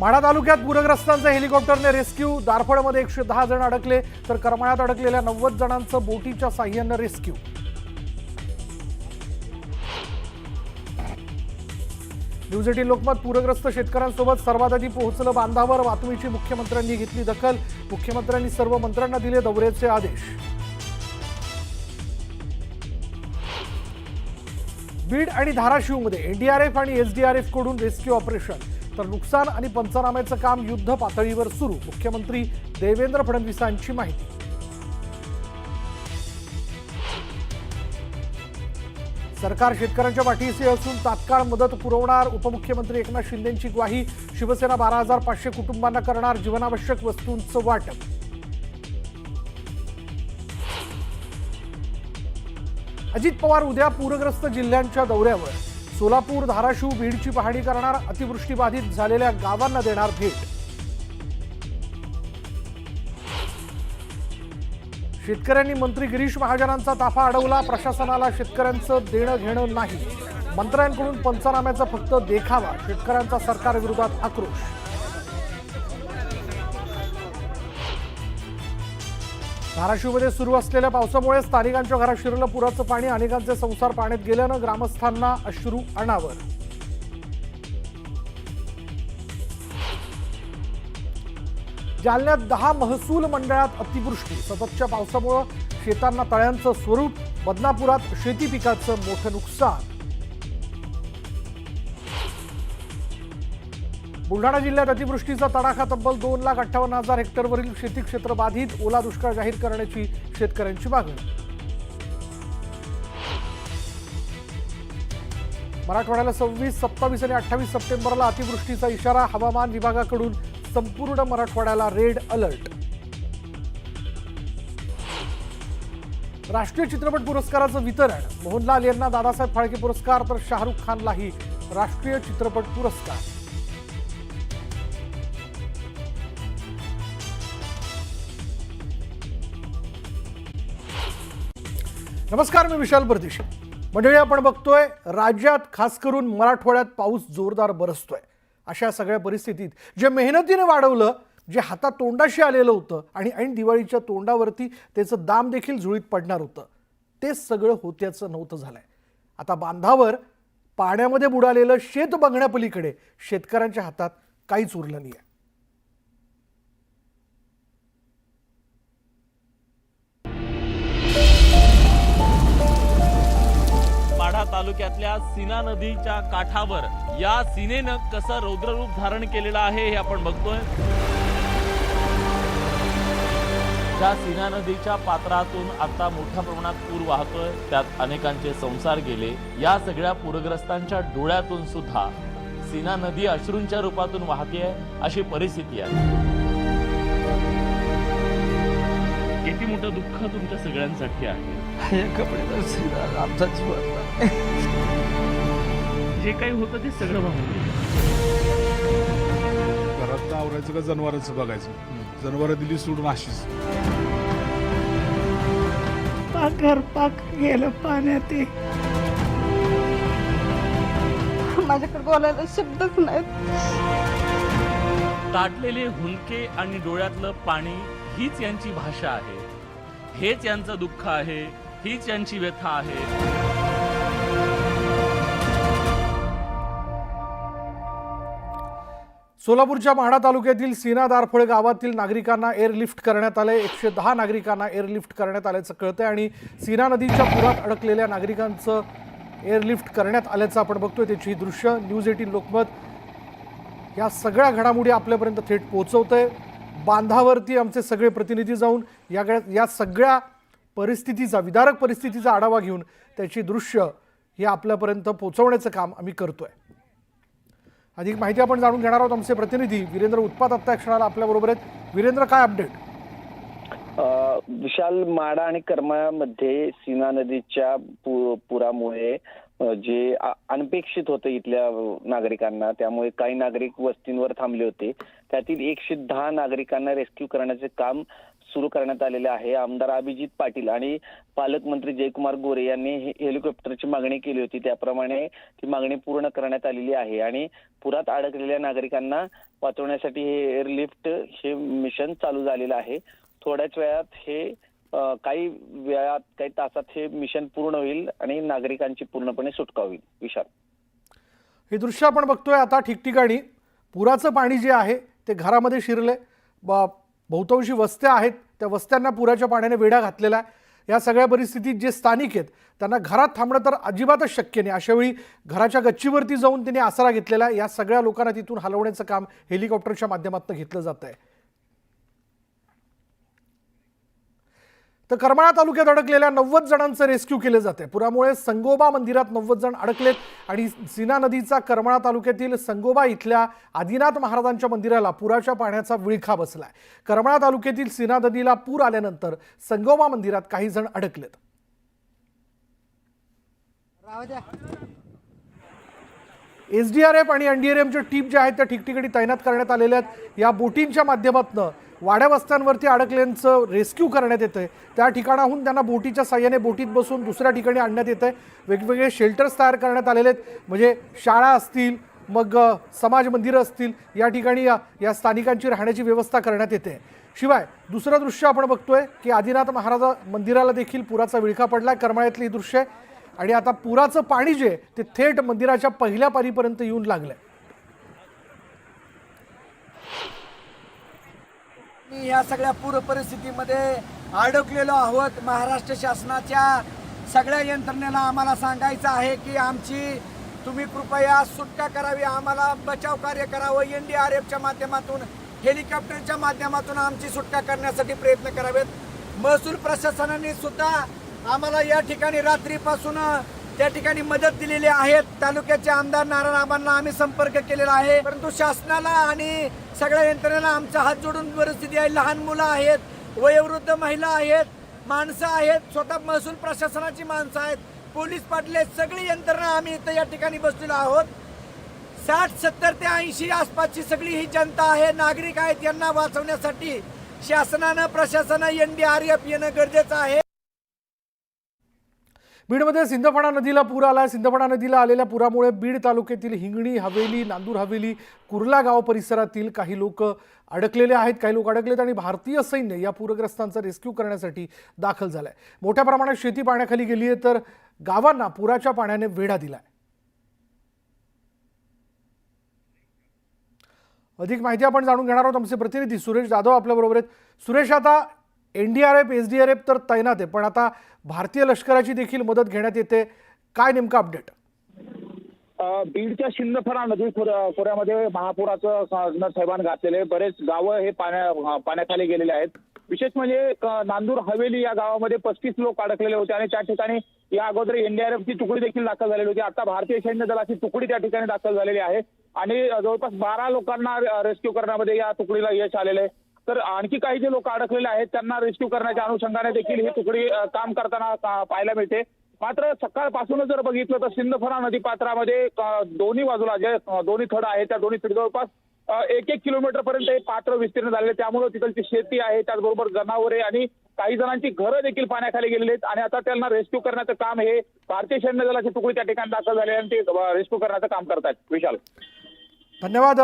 माढा तालुक्यात पूरग्रस्तांचे हेलिकॉप्टरने रेस्क्यू। दारफळमध्ये 110 जण अडकले तर करमाळ्यात अडकलेल्या 90 जणांचं बोटीच्या साह्यानं रेस्क्यू। न्यूज 18 लोकमत पूरग्रस्त शेतकऱ्यांसोबत सर्वाधिक पोहोचलं बांधावर। बातमीची मुख्यमंत्र्यांनी घेतली दखल। मुख्यमंत्र्यांनी सर्व मंत्र्यांना दिले दौऱ्याचे आदेश। बीड आणि धाराशिवमध्ये एनडीआरएफ आणि एसडीआरएफ कडून रेस्क्यू ऑपरेशन, तर नुकसान आणि पंचनाम्याचं काम युद्ध पातळीवर सुरू। मुख्यमंत्री देवेंद्र फडणवीसांची माहिती। सरकार शेतकऱ्यांच्या पाठीशी असून तात्काळ मदत पुरवणार। उपमुख्यमंत्री एकनाथ शिंदेंची ग्वाही। शिवसेना 12,500 कुटुंबांना करणार जीवनावश्यक वस्तूंचं वाटप। अजित पवार उद्या पूरग्रस्त जिल्ह्यांच्या दौऱ्यावर। सोलापूर, धाराशिव, बीडची पाहणी करणार। अतिवृष्टीबाधित झालेल्या गावांना देणार भेट। शेतकऱ्यांनी मंत्री गिरीश महाजनांचा ताफा अडवला। प्रशासनाला शेतकऱ्यांचं देणं घेणं नाही। मंत्र्यांकडून पंचनाम्याचा फक्त देखावा। शेतकऱ्यांचा सरकारविरोधात आक्रोश। धाराशिवमध्ये सुरू असलेल्या पावसामुळे स्थानिकांच्या घरात शिरलं पुराचं पाणी। अनेकांचे संसार पाण्यात गेल्यानं ग्रामस्थांना अश्रू अनावर। जालन्यात 10 महसूल मंडळात अतिवृष्टी। सततच्या पावसामुळे शेतांना तळ्यांचं स्वरूप। बदनापुरात शेती पिकाचं मोठं नुकसान। बुलढाणा जिल्ह्यात अतिवृष्टीचा तडाखा। तब्बल 2,58,000 हेक्टरवरील शेती क्षेत्र बाधित। ओला दुष्काळ जाहीर करण्याची शेतकऱ्यांची मागणी। मराठवाड्याला 26, 27 आणि 28 सप्टेंबरला अतिवृष्टीचा इशारा। हवामान विभागाकडून संपूर्ण मराठवाड्याला रेड अलर्ट। राष्ट्रीय चित्रपट पुरस्काराचं वितरण। मोहनलाल यांना दादासाहेब फाळके पुरस्कार तर शाहरुख खानलाही राष्ट्रीय चित्रपट पुरस्कार। नमस्कार, मी विशाल परदेशी। मंडळी, आपण बघतोय राज्यात खास करून मराठवाड्यात पाऊस जोरदार बरसतोय। अशा सगळ्या परिस्थितीत जे मेहनतीने वाढवलं, जे हातात तोंडाशी आलेलं होतं आणि ऐन दिवाळीच्या तोंडावरती त्याचं दाम देखील झुळीत पडणार होतं, ते सगळं होत्याचं नव्हतं झालंय। आता बांधावर पाण्यामध्ये बुडालेलं शेत बघण्यापलीकडे शेतकऱ्यांच्या हातात काहीच उरलं नाहीये। माढा तालुक्यातल्या सीना नदीच्या काठावर या सीनेनं कसं रौद्ररूप धारण केलेलं आहे हे आपण बघतोय। त्या सीना नदीच्या पात्रातून आता मोठ्या प्रमाणात पूर वाहतोय। त्यात अनेकांचे संसार गेले। या सगळ्या पूरग्रस्तांच्या डोळ्यातून सुद्धा सीना नदी अश्रूंच्या रूपातून वाहतेय अशी परिस्थिती आहे। किती मोठं दुःख तुमच्या सगळ्यांसाठी आहे। आमचा जे काही होतं ते सगळं वाहून गेलं। घरात आवरायचं का जनावरांचं बघायचं? जनावरं दिली सोडून अशीच। घर पाक गेलं पाण्यात। माझ्याकडे बोलायला शब्दच नाहीत। ताटलेले हुंदके आणि डोळ्यातलं पाणी हीच यांची भाषा आहे। हेच यांचं दुःख आहे। हीच यांची व्यथा आहे। सोलापूरच्या माढा तालुक्यातील सीना दारफळ गावातील नागरिकांना एअरलिफ्ट करण्यात आले। 110 नागरिकांना एअरलिफ्ट करण्यात आल्याचं कळतंय आणि सीना नदीच्या पुरात अडकलेल्या नागरिकांचं एअरलिफ्ट करण्यात आल्याचं आपण बघतोय। त्याची दृश्य न्यूज 18 लोकमत या सगळ्या घडामोडी आपल्यापर्यंत थेट पोहोचवतंय। बांधावरती आमचे सगळे प्रतिनिधी जाऊन या सगळ्या परिस्थितीचा, विदारक परिस्थितीचा आढावा घेऊन त्याची दृश्य हे आपल्यापर्यंत पोहोचवण्याचं काम आम्ही करतोय। अधिक माहिती आपण जाणून घेणार आहोत। आमचे प्रतिनिधी वीरेंद्र उत्पात आत्ता क्षणाला आपल्याबरोबर आहेत। वीरेंद्र, काय अपडेट? विशाल, माढा आणि करमाळ्यामध्ये सीना नदीच्या पुरामुळे जे अनपेक्षित होतं इथल्या नागरिकांना, त्यामुळे काही नागरिक वस्तींवर थांबले होते। त्यातील 110 नागरिकांना रेस्क्यू करण्याचे काम सुरू करण्यात आलेले आहे. आमदार अभिजित पाटील आणि पालकमंत्री जयकुमार गोरे यांनी हेलिकॉप्टरची मागणी केली होती, त्याप्रमाणे ती मागणी पूर्ण करण्यात आलेली आहे आणि पुरात अडकलेल्या नागरिकांना वाचवण्यासाठी हे एअरलिफ्ट हे मिशन चालू झालेलं आहे. थोड्याच वेळात हे काही तासात हे मिशन पूर्ण होईल आणि नागरिकांची पूर्णपणे सुटका होईल. विशाल, हे दृश्य आपण बघतोय आता ठिकठिकाणी पुराचं पाणी जे आहे ते घरामध्ये शिरले. बहुतांशी वस्त्या आहेत, त्या वस्त्यांना पुराच्या पाण्याने वेढा घातलेला आहे. या सगळ्या परिस्थितीत जे स्थानिक आहेत त्यांना घरात थांबणं तर अजिबातच शक्य नाही. अशावेळी घराच्या गच्चीवरती जाऊन त्यांनी आसरा घेतलेला आहे. या सगळ्या लोकांना तिथून हलवण्याचं काम हेलिकॉप्टरच्या माध्यमातून घेतलं जात आहे. तर करमाळा तालुक्यात अडकलेल्या 90 जणांचं रेस्क्यू केले जाते. पुरामुळे संगोबा मंदिरात 90 जण अडकलेत आणि सीना नदीचा करमाळा तालुक्यातील संगोबा इथल्या आदिनाथ महाराजांच्या मंदिराला पुराच्या पाण्याचा विळखा बसलाय. करमाळा तालुक्यातील सीना नदीला पूर आल्यानंतर संगोबा मंदिरात काही जण अडकलेत. SDRF आणि NDRFच्या टीम ज्या आहेत त्या ठिकठिकाणी तैनात करण्यात आलेल्या आहेत. या बोटींच्या माध्यमातून वाड्या वस्त्यांवरती अडकल्यांचं रेस्क्यू करण्यात येतंय. त्या ठिकाणाहून त्यांना बोटीच्या साह्याने बोटीत बसून दुसऱ्या ठिकाणी आणण्यात येतंय. वेगवेगळे शेल्टर्स तयार करण्यात आलेले आहेत, म्हणजे शाळा असतील, मग समाज मंदिरं असतील, या ठिकाणी या स्थानिकांची राहण्याची व्यवस्था करण्यात येते. शिवाय दुसरं दृश्य आपण बघतोय की आदिनाथ महाराज मंदिराला देखील पुराचा विळखा पडलाय. करमाळ्यातली ही दृश्य आहे आणि आता पुराचं पाणी जे ते थेट मंदिराच्या पहिल्या पारीपर्यंत येऊन लागलंय. या सगळ्या पूर परिस्थितीमध्ये अडकलेलो आहोत. महाराष्ट्र शासनाच्या सगळ्या यंत्रणेला आम्हाला सांगायचं आहे की आमची तुम्ही कृपया सुटका करावी, आम्हाला बचाव कार्य करावं. NDRFच्या माध्यमातून, हेलिकॉप्टरच्या माध्यमातून आमची सुटका करण्यासाठी प्रयत्न करावेत. महसूल प्रशासनाने सुद्धा आम्हाला या ठिकाणी रात्रीपासून त्या ठिकाणी मदत दिलेली आहे. तालुक्याचे आमदार नारायणआबांना आम्ही संपर्क केलेला आहे, परंतु शासनाला आणि सगळ्या यंत्रणेला आमचा हात जोडून परिस्थिती आहे. लहान मुलं आहेत, वयोवृद्ध महिला आहेत, माणसं आहेत, स्वतः महसूल प्रशासनाची माणसं आहेत, पोलीस पाटील आहेत, सगळी यंत्रणा आम्ही इथं या ठिकाणी बसलेलो आहोत. 60, 70 ते 80 आसपासची सगळी ही जनता आहे, नागरिक आहेत. यांना वाचवण्यासाठी शासनानं, प्रशासनानं NDRF येणं गरजेचं आहे. बीडमध्ये सिंदफणा नदीला पूर आला. सिंदफणा नदीला आलेल्या पुरामुळे बीड तालुक्यातील हिंगणी हवेली, नांदूर हवेली, कुर्ला गाव परिसरातील काही लोक अडकलेले आहेत. काही लोक अडकलेत आणि भारतीय सैन्य या पूरग्रस्तांचा रेस्क्यू करण्यासाठी दाखल झालंय. मोठ्या प्रमाणात शेती पाण्याखाली गेली आहे, तर गावांना पुराच्या पाण्याने वेढा दिलाय. अधिक माहिती आपण जाणून घेणार आहोत. आमचे प्रतिनिधी सुरेश जाधव आपल्याबरोबर आहेत. सुरेश, आता NDRF, SDRF तर तैनात आहे, पण आता भारतीय लष्कराची देखील मदत घेण्यात येते. काय नेमकं अपडेट? बीडच्या सिंदफणा नदी खोऱ्यामध्ये महापुराचं थैमान घातलेले बरेच गावं हे पाण्याखाली गेलेले आहेत. विशेष म्हणजे नांदूर हवेली या गावामध्ये 35 लोक अडकलेले होते आणि त्या ठिकाणी या अगोदर NDRFची तुकडी देखील दाखल झालेली होती. आता भारतीय सैन्य दलाची तुकडी त्या ठिकाणी दाखल झालेली आहे आणि जवळपास 12 लोकांना रेस्क्यू करण्यामध्ये या तुकडीला यश आलेलं आहे. तर आणखी काही जे लोक अडकलेले आहेत त्यांना रेस्क्यू करण्याच्या अनुषंगाने देखील ही तुकडी काम करताना पाहायला मिळते. मात्र सकाळपासूनच जर बघितलं तर सिंदफणा नदी पात्रामध्ये दोन्ही बाजूला जे दोन्ही थड आहेत त्या दोन्ही थड जवळपास 1-1 किलोमीटर पर्यंत हे पात्र विस्तीर्ण झालेले, त्यामुळे तिथलची शेती आहे, त्याचबरोबर जनावरे आणि काही जणांची घरं देखील पाण्याखाली गेलेली आहेत आणि आता त्यांना रेस्क्यू करण्याचं काम हे भारतीय सैन्य दलाची तुकडी त्या ठिकाणी दाखल झाली आणि ते रेस्क्यू करण्याचं काम करतायत. विशाल, धन्यवाद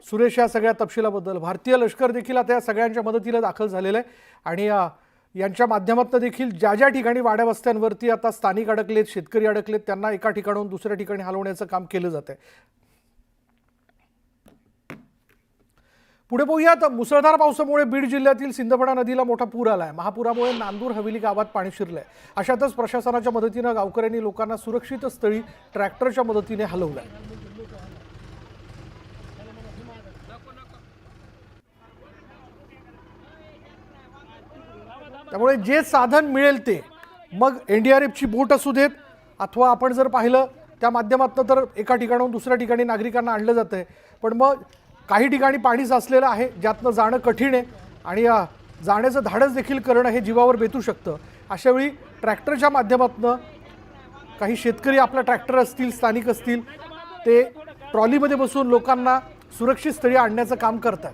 सुरेश या सगळ्या तपशिलाबद्दल. भारतीय लष्कर देखील आता या सगळ्यांच्या मदतीला दाखल झालेलं आहे आणि यांच्या माध्यमातून देखील ज्या ज्या ठिकाणी वाड्या वस्त्यांवरती आता स्थानिक अडकलेत, शेतकरी अडकलेत, त्यांना एका ठिकाणाहून दुसऱ्या ठिकाणी हलवण्याचं काम केलं जातंय. पुढे पाहूयात. मुसळधार पावसामुळे बीड जिल्ह्यातील सिंदफणा नदीला मोठा पूर आलाय. महापुरामुळे नांदूर हवेली गावात पाणी शिरलंय. अशातच प्रशासनाच्या मदतीनं गावकऱ्यांनी लोकांना सुरक्षित स्थळी ट्रॅक्टरच्या मदतीने हलवलंय. त्यामुळे जे साधन मिळेल ते, मग NDRFची बोट असू देत अथवा आपण जर पाहिलं त्या माध्यमातून तर एका ठिकाणाहून दुसऱ्या ठिकाणी नागरिकांना आणलं जातं आहे. पण मग काही ठिकाणी पाणी साचलेलं आहे ज्यातनं जाणं कठीण आहे आणि जाण्याचं धाडस देखील करणं हे जीवावर बेतू शकतं. अशावेळी ट्रॅक्टरच्या माध्यमातून काही शेतकरी आपला ट्रॅक्टर असतील, स्थानिक असतील, ते ट्रॉलीमध्ये बसून लोकांना सुरक्षित स्थळी आणण्याचं काम करतात.